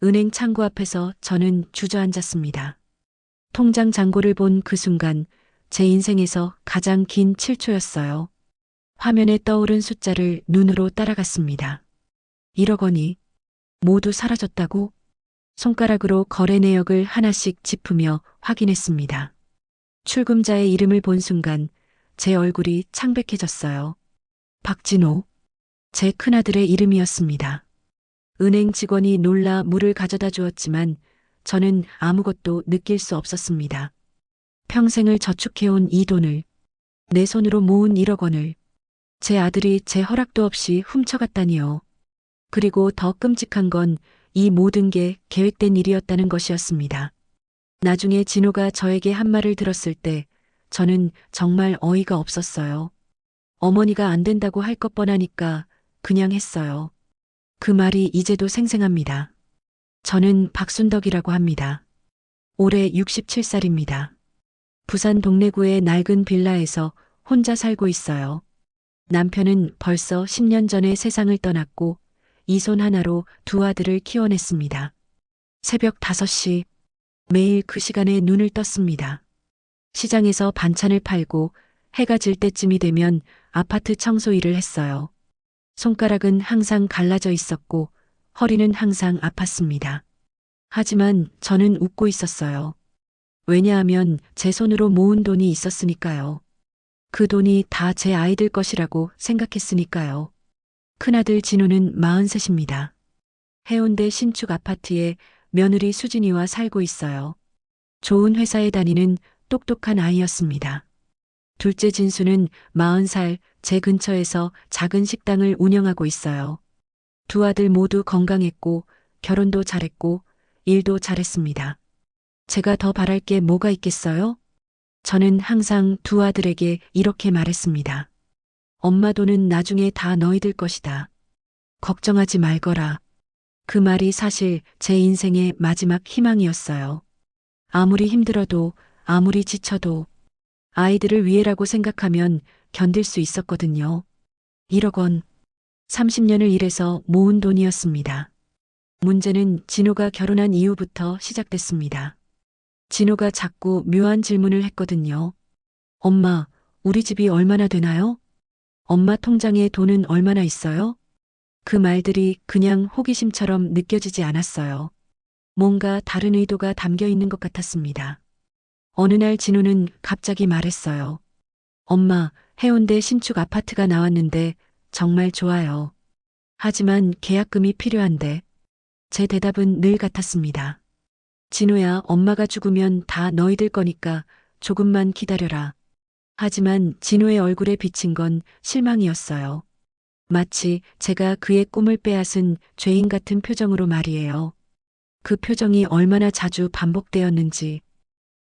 은행 창구 앞에서 저는 주저앉았습니다. 통장 잔고를 본 그 순간 제 인생에서 가장 긴 7초였어요. 화면에 떠오른 숫자를 눈으로 따라갔습니다. 1억 원이 모두 사라졌다고? 손가락으로 거래 내역을 하나씩 짚으며 확인했습니다. 출금자의 이름을 본 순간 제 얼굴이 창백해졌어요. 박진호, 제 큰아들의 이름이었습니다. 은행 직원이 놀라 물을 가져다 주었지만 저는 아무것도 느낄 수 없었습니다. 평생을 저축해온 이 돈을, 내 손으로 모은 1억 원을 제 아들이 제 허락도 없이 훔쳐갔다니요. 그리고 더 끔찍한 건 이 모든 게 계획된 일이었다는 것이었습니다. 나중에 진호가 저에게 한 말을 들었을 때 저는 정말 어이가 없었어요. 어머니가 안 된다고 할 것 뻔하니까 그냥 했어요. 그 말이 이제도 생생합니다. 저는 박순덕이라고 합니다. 올해 67살입니다. 부산 동래구의 낡은 빌라에서 혼자 살고 있어요. 남편은 벌써 10년 전에 세상을 떠났고 이 손 하나로 두 아들을 키워냈습니다. 새벽 5시 매일 그 시간에 눈을 떴습니다. 시장에서 반찬을 팔고 해가 질 때쯤이 되면 아파트 청소 일을 했어요. 손가락은 항상 갈라져 있었고 허리는 항상 아팠습니다. 하지만 저는 웃고 있었어요. 왜냐하면 제 손으로 모은 돈이 있었으니까요. 그 돈이 다 제 아이들 것이라고 생각했으니까요. 큰아들 진호는 43입니다. 해운대 신축 아파트에 며느리 수진이와 살고 있어요. 좋은 회사에 다니는 똑똑한 아이였습니다. 둘째 진수는 40살 제 근처에서 작은 식당을 운영하고 있어요. 두 아들 모두 건강했고 결혼도 잘했고 일도 잘했습니다. 제가 더 바랄 게 뭐가 있겠어요? 저는 항상 두 아들에게 이렇게 말했습니다. 엄마 돈은 나중에 다 너희들 것이다. 걱정하지 말거라. 그 말이 사실 제 인생의 마지막 희망이었어요. 아무리 힘들어도 아무리 지쳐도 아이들을 위해라고 생각하면 견딜 수 있었거든요. 1억 원, 30년을 일해서 모은 돈이었습니다. 문제는 진호가 결혼한 이후부터 시작됐습니다. 진호가 자꾸 묘한 질문을 했거든요. 엄마, 우리 집이 얼마나 되나요? 엄마 통장에 돈은 얼마나 있어요? 그 말들이 그냥 호기심처럼 느껴지지 않았어요. 뭔가 다른 의도가 담겨 있는 것 같았습니다. 어느 날 진호는 갑자기 말했어요. 엄마, 해운대 신축 아파트가 나왔는데 정말 좋아요. 하지만 계약금이 필요한데. 제 대답은 늘 같았습니다. 진호야, 엄마가 죽으면 다 너희들 거니까 조금만 기다려라. 하지만 진호의 얼굴에 비친 건 실망이었어요. 마치 제가 그의 꿈을 빼앗은 죄인 같은 표정으로 말이에요. 그 표정이 얼마나 자주 반복되었는지.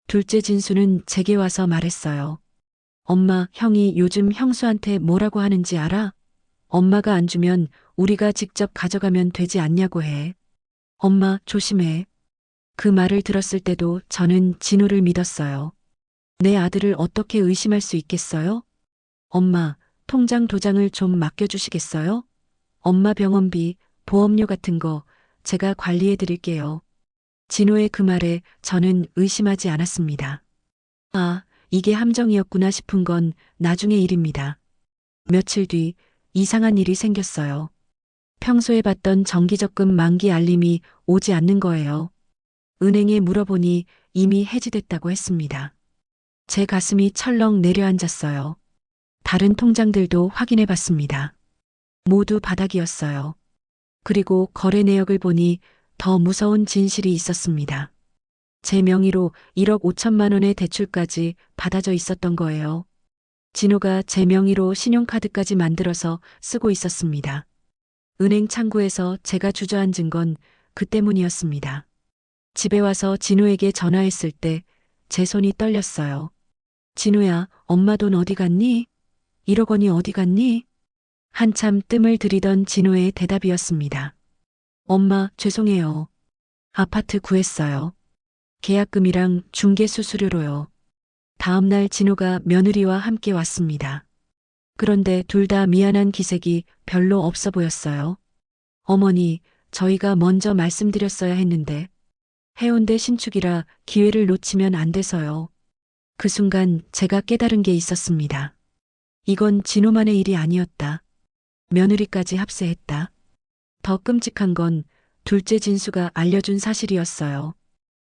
둘째 진수는 제게 와서 말했어요. 엄마, 형이 요즘 형수한테 뭐라고 하는지 알아? 엄마가 안 주면 우리가 직접 가져가면 되지 않냐고 해. 엄마, 조심해. 그 말을 들었을 때도 저는 진호를 믿었어요. 내 아들을 어떻게 의심할 수 있겠어요? 엄마, 통장 도장을 좀 맡겨주시겠어요? 엄마 병원비, 보험료 같은 거 제가 관리해 드릴게요. 진호의 그 말에 저는 의심하지 않았습니다. 아, 이게 함정이었구나 싶은 건 나중의 일입니다. 며칠 뒤 이상한 일이 생겼어요. 평소에 받던 정기적금 만기 알림이 오지 않는 거예요. 은행에 물어보니 이미 해지됐다고 했습니다. 제 가슴이 철렁 내려앉았어요. 다른 통장들도 확인해 봤습니다. 모두 바닥이었어요. 그리고 거래 내역을 보니 더 무서운 진실이 있었습니다. 제 명의로 1억 5천만 원의 대출까지 받아져 있었던 거예요. 진호가 제 명의로 신용카드까지 만들어서 쓰고 있었습니다. 은행 창구에서 제가 주저앉은 건 그 때문이었습니다. 집에 와서 진호에게 전화했을 때 제 손이 떨렸어요. 진호야, 엄마 돈 어디 갔니? 1억 원이 어디 갔니? 한참 뜸을 들이던 진호의 대답이었습니다. 엄마, 죄송해요. 아파트 구했어요. 계약금이랑 중개수수료로요. 다음 날 진호가 며느리와 함께 왔습니다. 그런데 둘 다 미안한 기색이 별로 없어 보였어요. 어머니, 저희가 먼저 말씀드렸어야 했는데 해운대 신축이라 기회를 놓치면 안 돼서요. 그 순간 제가 깨달은 게 있었습니다. 이건 진호만의 일이 아니었다. 며느리까지 합세했다. 더 끔찍한 건 둘째 진수가 알려준 사실이었어요.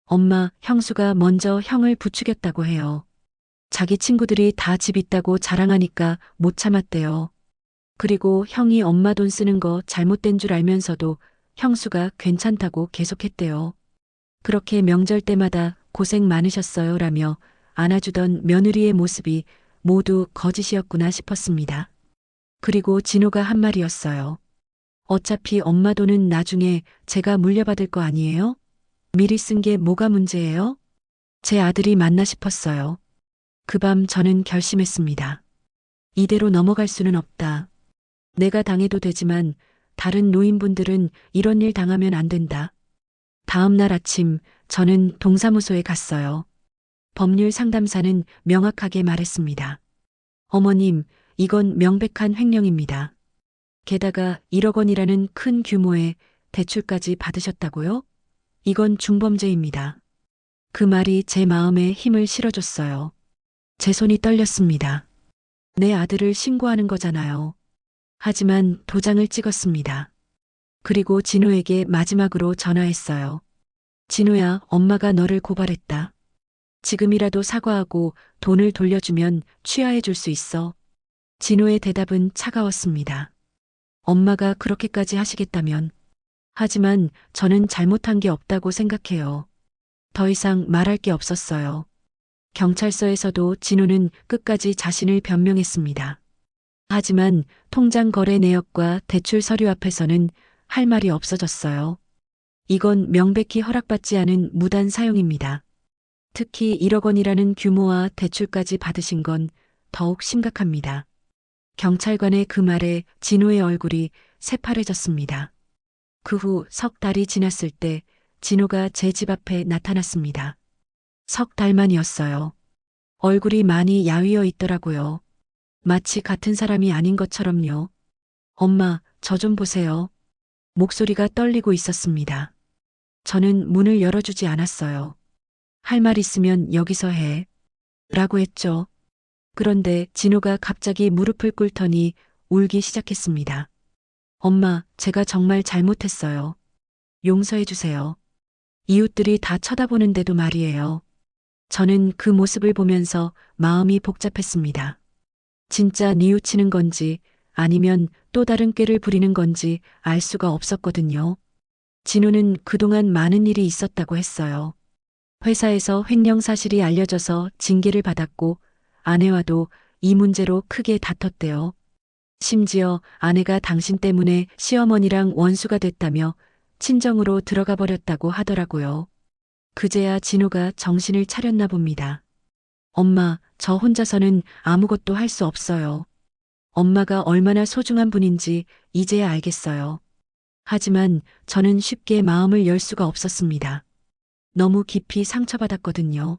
엄마, 형수가 먼저 형을 부추겼다고 해요. 자기 친구들이 다 집 있다고 자랑하니까 못 참았대요. 그리고 형이 엄마 돈 쓰는 거 잘못된 줄 알면서도 형수가 괜찮다고 계속했대요. 그렇게 명절 때마다 고생 많으셨어요 라며 안아주던 며느리의 모습이 모두 거짓이었구나 싶었습니다. 그리고 진호가 한 말이었어요. 어차피 엄마 돈은 나중에 제가 물려받을 거 아니에요? 미리 쓴 게 뭐가 문제예요? 제 아들이 맞나 싶었어요. 그 밤 저는 결심했습니다. 이대로 넘어갈 수는 없다. 내가 당해도 되지만 다른 노인분들은 이런 일 당하면 안 된다. 다음 날 아침 저는 동사무소에 갔어요. 법률 상담사는 명확하게 말했습니다. 어머님, 이건 명백한 횡령입니다. 게다가 1억 원이라는 큰 규모의 대출까지 받으셨다고요? 이건 중범죄입니다. 그 말이 제 마음에 힘을 실어줬어요. 제 손이 떨렸습니다. 내 아들을 신고하는 거잖아요. 하지만 도장을 찍었습니다. 그리고 진호에게 마지막으로 전화했어요. 진호야, 엄마가 너를 고발했다. 지금이라도 사과하고 돈을 돌려주면 취하해 줄 수 있어. 진호의 대답은 차가웠습니다. 엄마가 그렇게까지 하시겠다면. 하지만 저는 잘못한 게 없다고 생각해요. 더 이상 말할 게 없었어요. 경찰서에서도 진호는 끝까지 자신을 변명했습니다. 하지만 통장 거래 내역과 대출 서류 앞에서는 할 말이 없어졌어요. 이건 명백히 허락받지 않은 무단 사용입니다. 특히 1억 원이라는 규모와 대출까지 받으신 건 더욱 심각합니다. 경찰관의 그 말에 진호의 얼굴이 새파래졌습니다. 그 후 석 달이 지났을 때 진호가 제 집 앞에 나타났습니다. 석 달만이었어요. 얼굴이 많이 야위어 있더라고요. 마치 같은 사람이 아닌 것처럼요. 엄마, 저 좀 보세요. 목소리가 떨리고 있었습니다. 저는 문을 열어주지 않았어요. 할 말 있으면 여기서 해. 라고 했죠. 그런데 진호가 갑자기 무릎을 꿇더니 울기 시작했습니다. 엄마, 제가 정말 잘못했어요. 용서해 주세요. 이웃들이 다 쳐다보는데도 말이에요. 저는 그 모습을 보면서 마음이 복잡했습니다. 진짜 뉘우치는 건지 아니면 또 다른 꾀를 부리는 건지 알 수가 없었거든요. 진호는 그동안 많은 일이 있었다고 했어요. 회사에서 횡령 사실이 알려져서 징계를 받았고 아내와도 이 문제로 크게 다퉜대요. 심지어 아내가 당신 때문에 시어머니랑 원수가 됐다며 친정으로 들어가 버렸다고 하더라고요. 그제야 진호가 정신을 차렸나 봅니다. 엄마, 저 혼자서는 아무것도 할 수 없어요. 엄마가 얼마나 소중한 분인지 이제야 알겠어요. 하지만 저는 쉽게 마음을 열 수가 없었습니다. 너무 깊이 상처받았거든요.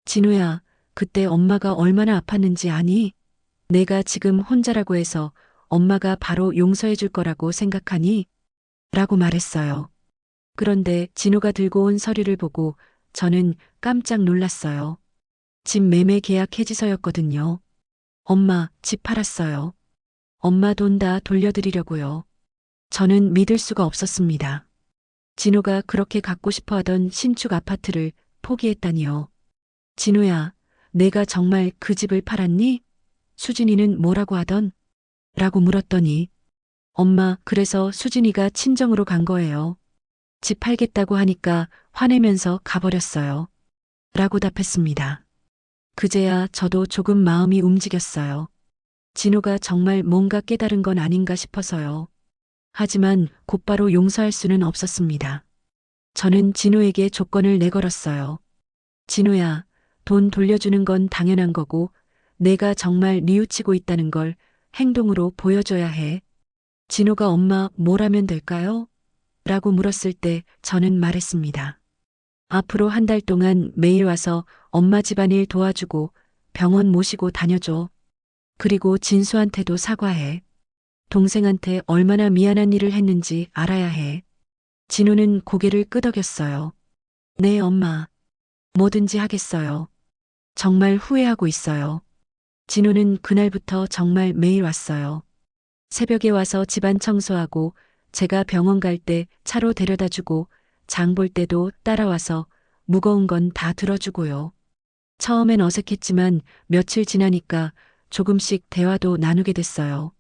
진호야, 그때 엄마가 얼마나 아팠는지 아니? 내가 지금 혼자라고 해서 엄마가 바로 용서해 줄 거라고 생각하니? 라고 말했어요. 그런데 진호가 들고 온 서류를 보고 저는 깜짝 놀랐어요. 집 매매 계약 해지서였거든요. 엄마, 집 팔았어요. 엄마 돈 다 돌려드리려고요. 저는 믿을 수가 없었습니다. 진호가 그렇게 갖고 싶어 하던 신축 아파트를 포기했다니요. 진호야, 내가 정말 그 집을 팔았니? 수진이는 뭐라고 하던? 라고 물었더니 엄마, 그래서 수진이가 친정으로 간 거예요. 집 팔겠다고 하니까 화내면서 가버렸어요. 라고 답했습니다. 그제야 저도 조금 마음이 움직였어요. 진호가 정말 뭔가 깨달은 건 아닌가 싶어서요. 하지만 곧바로 용서할 수는 없었습니다. 저는 진호에게 조건을 내걸었어요. 진호야, 돈 돌려주는 건 당연한 거고 내가 정말 뉘우치고 있다는 걸 행동으로 보여줘야 해. 진호가 엄마 뭘 하면 될까요? 라고 물었을 때 저는 말했습니다. 앞으로 한 달 동안 매일 와서 엄마 집안일 도와주고 병원 모시고 다녀줘. 그리고 진수한테도 사과해. 동생한테 얼마나 미안한 일을 했는지 알아야 해. 진우는 고개를 끄덕였어요. 네, 엄마. 뭐든지 하겠어요. 정말 후회하고 있어요. 진우는 그날부터 정말 매일 왔어요. 새벽에 와서 집안 청소하고 제가 병원 갈 때 차로 데려다 주고 장 볼 때도 따라와서 무거운 건 다 들어주고요. 처음엔 어색했지만 며칠 지나니까 조금씩 대화도 나누게 됐어요.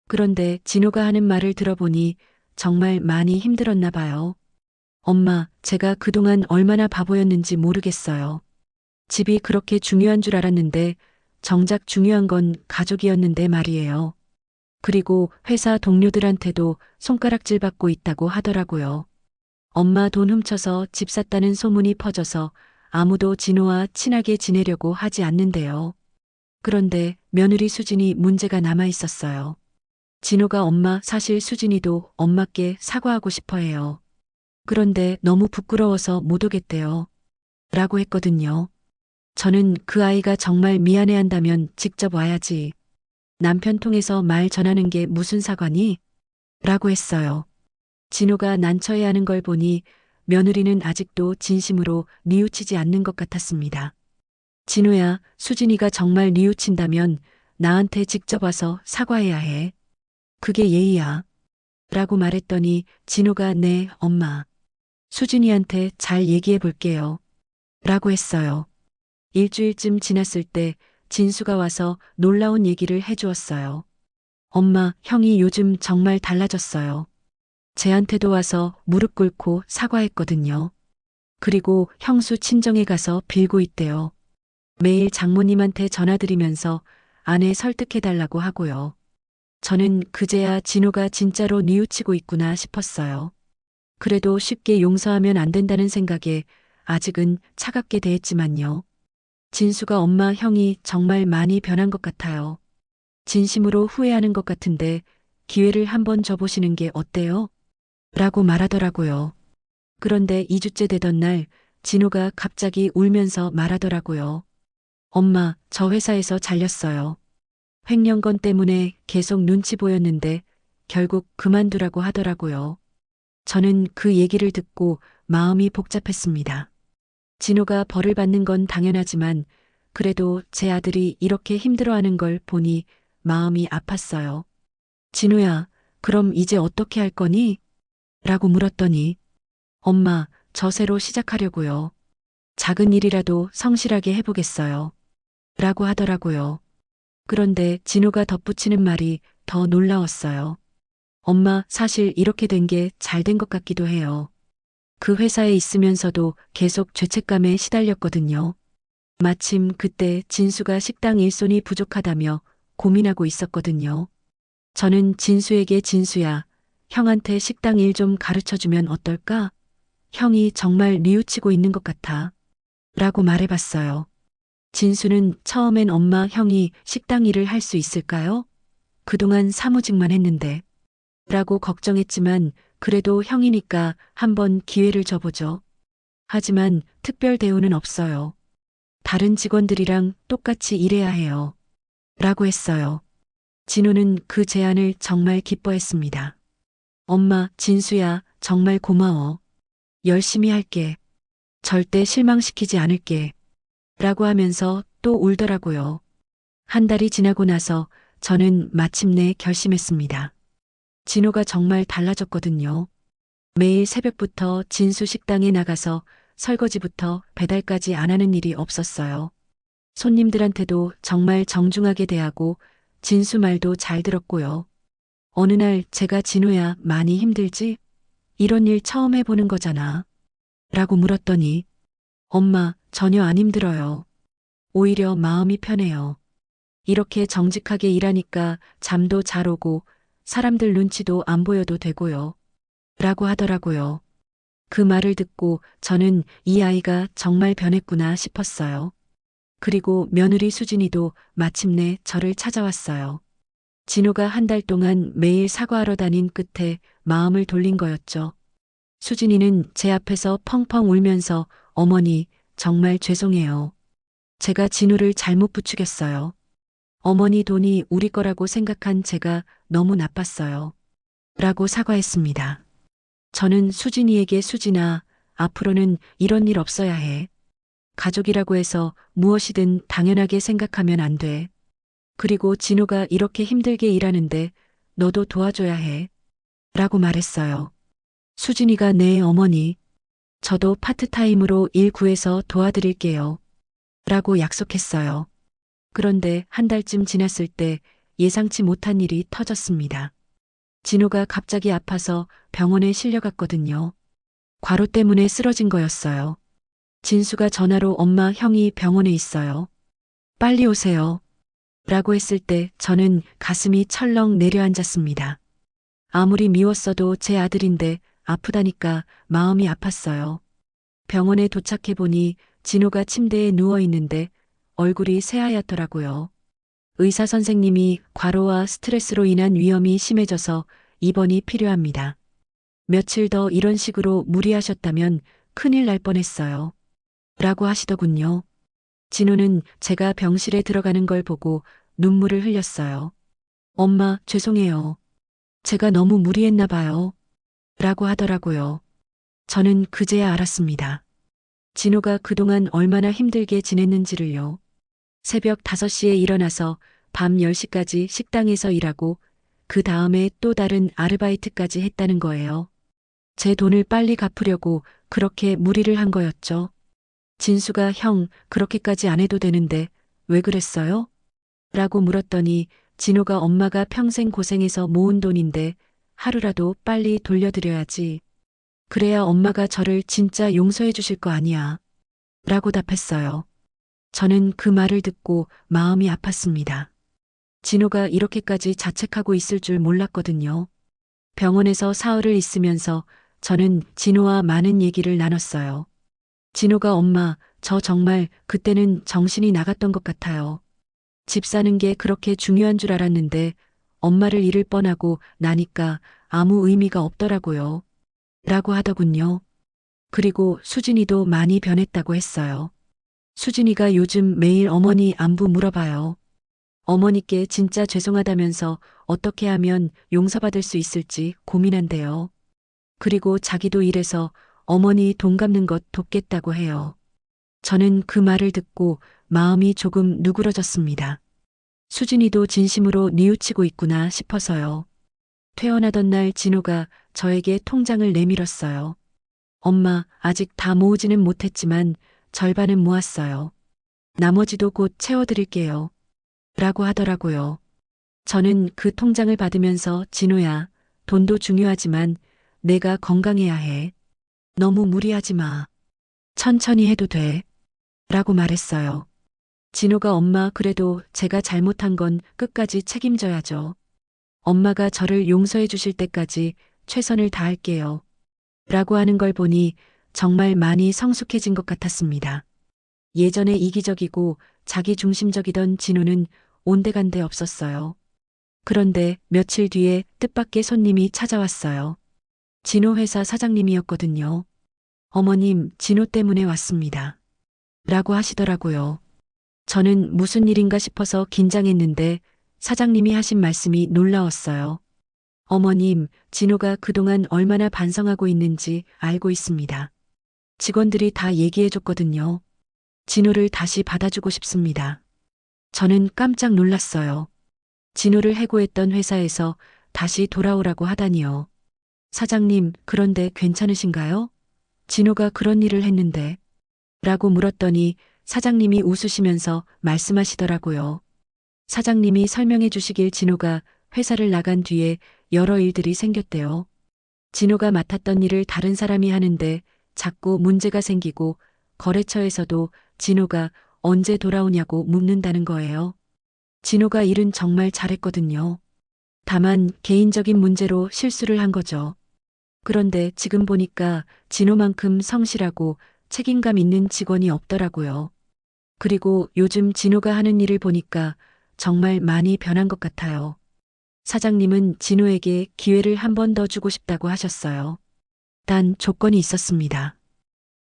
그런데 진호가 하는 말을 들어보니 정말 많이 힘들었나 봐요. 엄마, 제가 그동안 얼마나 바보였는지 모르겠어요. 집이 그렇게 중요한 줄 알았는데 정작 중요한 건 가족이었는데 말이에요. 그리고 회사 동료들한테도 손가락질 받고 있다고 하더라고요. 엄마 돈 훔쳐서 집 샀다는 소문이 퍼져서 아무도 진호와 친하게 지내려고 하지 않는데요. 그런데 며느리 수진이 문제가 남아 있었어요. 진호가 엄마 사실 수진이도 엄마께 사과하고 싶어 해요. 그런데 너무 부끄러워서 못 오겠대요. 라고 했거든요. 저는 그 아이가 정말 미안해 한다면 직접 와야지. 남편 통해서 말 전하는 게 무슨 사과니? 라고 했어요. 진호가 난처해하는 걸 보니 며느리는 아직도 진심으로 뉘우치지 않는 것 같았습니다. 진호야, 수진이가 정말 뉘우친다면 나한테 직접 와서 사과해야 해. 그게 예의야. 라고 말했더니 진호가 네, 엄마. 수진이한테 잘 얘기해 볼게요. 라고 했어요. 일주일쯤 지났을 때 진수가 와서 놀라운 얘기를 해주었어요. 엄마, 형이 요즘 정말 달라졌어요. 제한테도 와서 무릎 꿇고 사과했거든요. 그리고 형수 친정에 가서 빌고 있대요. 매일 장모님한테 전화드리면서 아내 설득해달라고 하고요. 저는 그제야 진호가 진짜로 뉘우치고 있구나 싶었어요. 그래도 쉽게 용서하면 안 된다는 생각에 아직은 차갑게 대했지만요. 진수가 엄마 형이 정말 많이 변한 것 같아요. 진심으로 후회하는 것 같은데 기회를 한번 줘보시는 게 어때요? 라고 말하더라고요. 그런데 2주째 되던 날 진호가 갑자기 울면서 말하더라고요. 엄마, 저 회사에서 잘렸어요. 횡령건 때문에 계속 눈치 보였는데 결국 그만두라고 하더라고요. 저는 그 얘기를 듣고 마음이 복잡했습니다. 진호가 벌을 받는 건 당연하지만 그래도 제 아들이 이렇게 힘들어하는 걸 보니 마음이 아팠어요. 진호야, 그럼 이제 어떻게 할 거니? 라고 물었더니 엄마, 저 새로 시작하려고요. 작은 일이라도 성실하게 해보겠어요. 라고 하더라고요. 그런데 진호가 덧붙이는 말이 더 놀라웠어요. 엄마, 사실 이렇게 된 게 잘 된 것 같기도 해요. 그 회사에 있으면서도 계속 죄책감에 시달렸거든요. 마침 그때 진수가 식당 일손이 부족하다며 고민하고 있었거든요. 저는 진수에게 진수야, 형한테 식당 일 좀 가르쳐주면 어떨까? 형이 정말 뉘우치고 있는 것 같아. 라고 말해봤어요. 진수는 처음엔 엄마 형이 식당 일을 할 수 있을까요? 그동안 사무직만 했는데. 라고 걱정했지만 그래도 형이니까 한번 기회를 줘보죠. 하지만 특별 대우는 없어요. 다른 직원들이랑 똑같이 일해야 해요. 라고 했어요. 진호는 그 제안을 정말 기뻐했습니다. 엄마, 진수야, 정말 고마워. 열심히 할게. 절대 실망시키지 않을게. 라고 하면서 또 울더라고요. 한 달이 지나고 나서 저는 마침내 결심했습니다. 진호가 정말 달라졌거든요. 매일 새벽부터 진수 식당에 나가서 설거지부터 배달까지 안 하는 일이 없었어요. 손님들한테도 정말 정중하게 대하고 진수 말도 잘 들었고요. 어느 날 제가 진호야 많이 힘들지? 이런 일 처음 해보는 거잖아. 라고 물었더니 엄마 전혀 안 힘들어요. 오히려 마음이 편해요. 이렇게 정직하게 일하니까 잠도 잘 오고 사람들 눈치도 안 보여도 되고요. 라고 하더라고요. 그 말을 듣고 저는 이 아이가 정말 변했구나 싶었어요. 그리고 며느리 수진이도 마침내 저를 찾아왔어요. 진호가 한 달 동안 매일 사과하러 다닌 끝에 마음을 돌린 거였죠. 수진이는 제 앞에서 펑펑 울면서 어머니, 정말 죄송해요. 제가 진호를 잘못 부추겼어요. 어머니 돈이 우리 거라고 생각한 제가 너무 나빴어요. 라고 사과했습니다. 저는 수진이에게 수진아, 앞으로는 이런 일 없어야 해. 가족이라고 해서 무엇이든 당연하게 생각하면 안 돼. 그리고 진호가 이렇게 힘들게 일하는데 너도 도와줘야 해. 라고 말했어요. 수진이가 네 어머니, 저도 파트타임으로 일 구해서 도와드릴게요. 라고 약속했어요. 그런데 한 달쯤 지났을 때 예상치 못한 일이 터졌습니다. 진호가 갑자기 아파서 병원에 실려갔거든요. 과로 때문에 쓰러진 거였어요. 진수가 전화로 엄마 형이 병원에 있어요. 빨리 오세요. 라고 했을 때 저는 가슴이 철렁 내려앉았습니다. 아무리 미웠어도 제 아들인데 아프다니까 마음이 아팠어요. 병원에 도착해 보니 진호가 침대에 누워 있는데 얼굴이 새하얗더라고요. 의사 선생님이 과로와 스트레스로 인한 위험이 심해져서 입원이 필요합니다. 며칠 더 이런 식으로 무리하셨다면 큰일 날 뻔했어요. 라고 하시더군요. 진호는 제가 병실에 들어가는 걸 보고 눈물을 흘렸어요. 엄마, 죄송해요. 제가 너무 무리했나 봐요. 라고 하더라고요. 저는 그제야 알았습니다. 진호가 그동안 얼마나 힘들게 지냈는지를요. 새벽 5시에 일어나서 밤 10시까지 식당에서 일하고 그 다음에 또 다른 아르바이트까지 했다는 거예요. 제 돈을 빨리 갚으려고 그렇게 무리를 한 거였죠. 진수가 형, 그렇게까지 안 해도 되는데 왜 그랬어요? 라고 물었더니 진호가 엄마가 평생 고생해서 모은 돈인데 하루라도 빨리 돌려드려야지. 그래야 엄마가 저를 진짜 용서해 주실 거 아니야. 라고 답했어요. 저는 그 말을 듣고 마음이 아팠습니다. 진호가 이렇게까지 자책하고 있을 줄 몰랐거든요. 병원에서 사흘을 있으면서 저는 진호와 많은 얘기를 나눴어요. 진호가 엄마, 저 정말 그때는 정신이 나갔던 것 같아요. 집 사는 게 그렇게 중요한 줄 알았는데 엄마를 잃을 뻔하고 나니까 아무 의미가 없더라고요. 라고 하더군요. 그리고 수진이도 많이 변했다고 했어요. 수진이가 요즘 매일 어머니 안부 물어봐요. 어머니께 진짜 죄송하다면서 어떻게 하면 용서받을 수 있을지 고민한대요. 그리고 자기도 일해서 어머니 돈 갚는 것 돕겠다고 해요. 저는 그 말을 듣고 마음이 조금 누그러졌습니다. 수진이도 진심으로 뉘우치고 있구나 싶어서요. 퇴원하던 날 진호가 저에게 통장을 내밀었어요. 엄마, 아직 다 모으지는 못했지만 절반은 모았어요. 나머지도 곧 채워드릴게요. 라고 하더라고요. 저는 그 통장을 받으면서 진호야, 돈도 중요하지만 내가 건강해야 해. 너무 무리하지 마. 천천히 해도 돼. 라고 말했어요. 진호가 엄마, 그래도 제가 잘못한 건 끝까지 책임져야죠. 엄마가 저를 용서해 주실 때까지 최선을 다할게요. 라고 하는 걸 보니 정말 많이 성숙해진 것 같았습니다. 예전에 이기적이고 자기중심적이던 진호는 온데간데 없었어요. 그런데 며칠 뒤에 뜻밖의 손님이 찾아왔어요. 진호 회사 사장님이었거든요. 어머님, 진호 때문에 왔습니다. 라고 하시더라고요. 저는 무슨 일인가 싶어서 긴장했는데 사장님이 하신 말씀이 놀라웠어요. 어머님, 진호가 그동안 얼마나 반성하고 있는지 알고 있습니다. 직원들이 다 얘기해줬거든요. 진호를 다시 받아주고 싶습니다. 저는 깜짝 놀랐어요. 진호를 해고했던 회사에서 다시 돌아오라고 하다니요. 사장님, 그런데 괜찮으신가요? 진호가 그런 일을 했는데. 라고 물었더니 사장님이 웃으시면서 말씀하시더라고요. 사장님이 설명해 주시길 진호가 회사를 나간 뒤에 여러 일들이 생겼대요. 진호가 맡았던 일을 다른 사람이 하는데 자꾸 문제가 생기고 거래처에서도 진호가 언제 돌아오냐고 묻는다는 거예요. 진호가 일은 정말 잘했거든요. 다만 개인적인 문제로 실수를 한 거죠. 그런데 지금 보니까 진호만큼 성실하고 책임감 있는 직원이 없더라고요. 그리고 요즘 진호가 하는 일을 보니까 정말 많이 변한 것 같아요. 사장님은 진호에게 기회를 한 번 더 주고 싶다고 하셨어요. 단 조건이 있었습니다.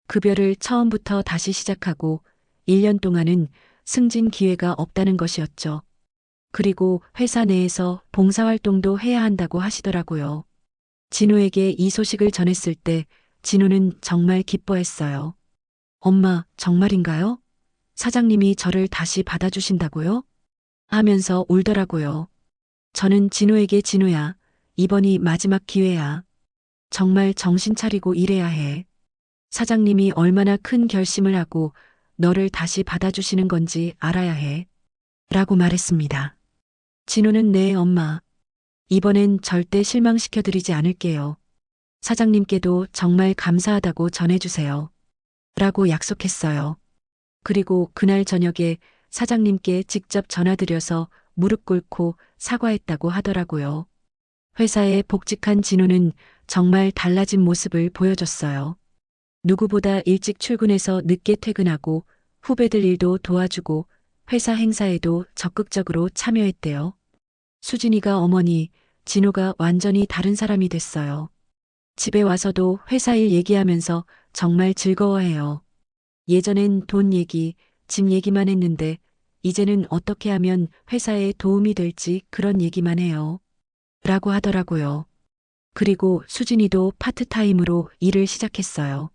급여를 처음부터 다시 시작하고 1년 동안은 승진 기회가 없다는 것이었죠. 그리고 회사 내에서 봉사활동도 해야 한다고 하시더라고요. 진우에게 이 소식을 전했을 때 진우는 정말 기뻐했어요. 엄마, 정말인가요? 사장님이 저를 다시 받아주신다고요? 하면서 울더라고요. 저는 진우에게 진우야, 이번이 마지막 기회야. 정말 정신 차리고 일해야 해. 사장님이 얼마나 큰 결심을 하고 너를 다시 받아주시는 건지 알아야 해. 라고 말했습니다. 진우는 네, 엄마. 이번엔 절대 실망시켜드리지 않을게요. 사장님께도 정말 감사하다고 전해주세요. 라고 약속했어요. 그리고 그날 저녁에 사장님께 직접 전화드려서 무릎 꿇고 사과했다고 하더라고요. 회사에 복직한 진우는 정말 달라진 모습을 보여줬어요. 누구보다 일찍 출근해서 늦게 퇴근하고 후배들 일도 도와주고 회사 행사에도 적극적으로 참여했대요. 수진이가 어머니, 진우가 완전히 다른 사람이 됐어요. 집에 와서도 회사 일 얘기하면서 정말 즐거워해요. 예전엔 돈 얘기, 집 얘기만 했는데 이제는 어떻게 하면 회사에 도움이 될지 그런 얘기만 해요. 라고 하더라고요. 그리고 수진이도 파트타임으로 일을 시작했어요.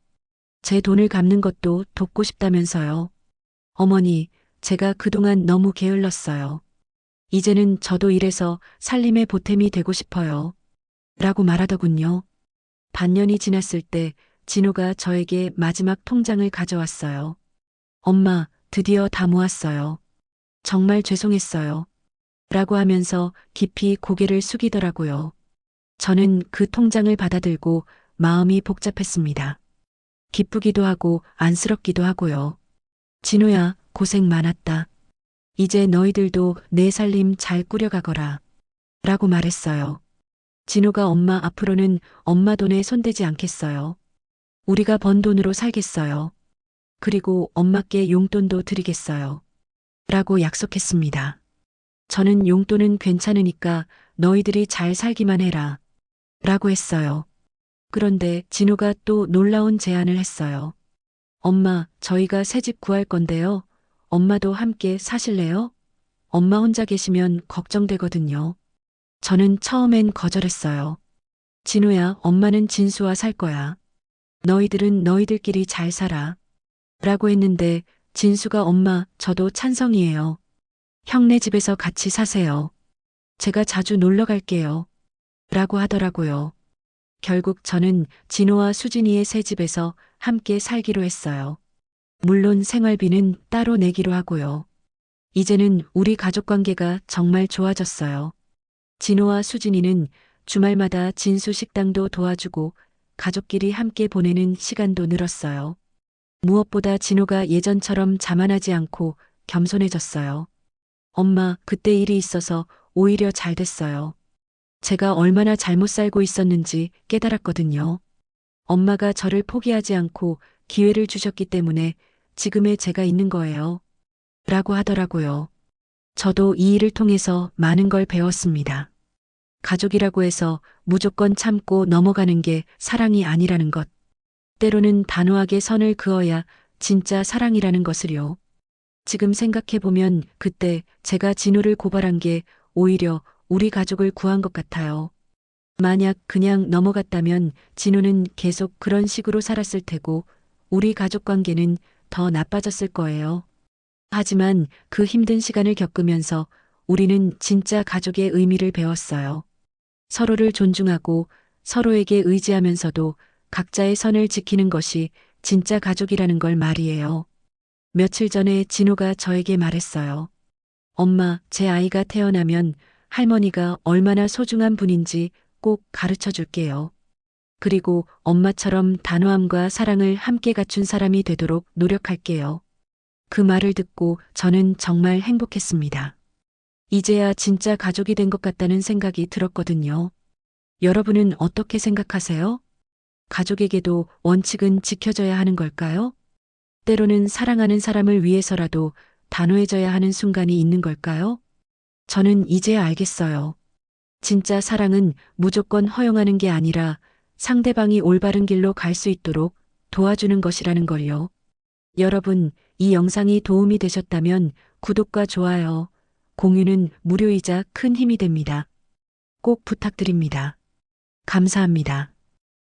제 돈을 갚는 것도 돕고 싶다면서요. 어머니, 제가 그동안 너무 게을렀어요. 이제는 저도 일해서 살림의 보탬이 되고 싶어요. 라고 말하더군요. 반년이 지났을 때 진우가 저에게 마지막 통장을 가져왔어요. 엄마, 드디어 다 모았어요. 정말 죄송했어요. 라고 하면서 깊이 고개를 숙이더라고요. 저는 그 통장을 받아들고 마음이 복잡했습니다. 기쁘기도 하고 안쓰럽기도 하고요. 진우야, 고생 많았다. 이제 너희들도 내 살림 잘 꾸려가거라. 라고 말했어요. 진우가 엄마 앞으로는 엄마 돈에 손대지 않겠어요. 우리가 번 돈으로 살겠어요. 그리고 엄마께 용돈도 드리겠어요. 라고 약속했습니다. 저는 용돈은 괜찮으니까 너희들이 잘 살기만 해라. 라고 했어요. 그런데 진우가 또 놀라운 제안을 했어요. 엄마, 저희가 새 집 구할 건데요. 엄마도 함께 사실래요? 엄마 혼자 계시면 걱정되거든요. 저는 처음엔 거절했어요. 진우야, 엄마는 진수와 살 거야. 너희들은 너희들끼리 잘 살아. 라고 했는데 진수가 엄마, 저도 찬성이에요. 형네 집에서 같이 사세요. 제가 자주 놀러 갈게요. 라고 하더라고요. 결국 저는 진호와 수진이의 새 집에서 함께 살기로 했어요. 물론 생활비는 따로 내기로 하고요. 이제는 우리 가족 관계가 정말 좋아졌어요. 진호와 수진이는 주말마다 진수 식당도 도와주고 가족끼리 함께 보내는 시간도 늘었어요. 무엇보다 진호가 예전처럼 자만하지 않고 겸손해졌어요. 엄마, 그때 일이 있어서 오히려 잘 됐어요. 제가 얼마나 잘못 살고 있었는지 깨달았거든요. 엄마가 저를 포기하지 않고 기회를 주셨기 때문에 지금의 제가 있는 거예요. 라고 하더라고요. 저도 이 일을 통해서 많은 걸 배웠습니다. 가족이라고 해서 무조건 참고 넘어가는 게 사랑이 아니라는 것. 때로는 단호하게 선을 그어야 진짜 사랑이라는 것을요. 지금 생각해보면 그때 제가 진우를 고발한 게 오히려 우리 가족을 구한 것 같아요. 만약 그냥 넘어갔다면 진우는 계속 그런 식으로 살았을 테고 우리 가족 관계는 더 나빠졌을 거예요. 하지만 그 힘든 시간을 겪으면서 우리는 진짜 가족의 의미를 배웠어요. 서로를 존중하고 서로에게 의지하면서도 각자의 선을 지키는 것이 진짜 가족이라는 걸 말이에요. 며칠 전에 진우가 저에게 말했어요. 엄마, 제 아이가 태어나면 할머니가 얼마나 소중한 분인지 꼭 가르쳐 줄게요. 그리고 엄마처럼 단호함과 사랑을 함께 갖춘 사람이 되도록 노력할게요. 그 말을 듣고 저는 정말 행복했습니다. 이제야 진짜 가족이 된 것 같다는 생각이 들었거든요. 여러분은 어떻게 생각하세요? 가족에게도 원칙은 지켜져야 하는 걸까요? 때로는 사랑하는 사람을 위해서라도 단호해져야 하는 순간이 있는 걸까요? 저는 이제야 알겠어요. 진짜 사랑은 무조건 허용하는 게 아니라 상대방이 올바른 길로 갈 수 있도록 도와주는 것이라는 걸요. 여러분, 이 영상이 도움이 되셨다면 구독과 좋아요, 공유는 무료이자 큰 힘이 됩니다. 꼭 부탁드립니다. 감사합니다.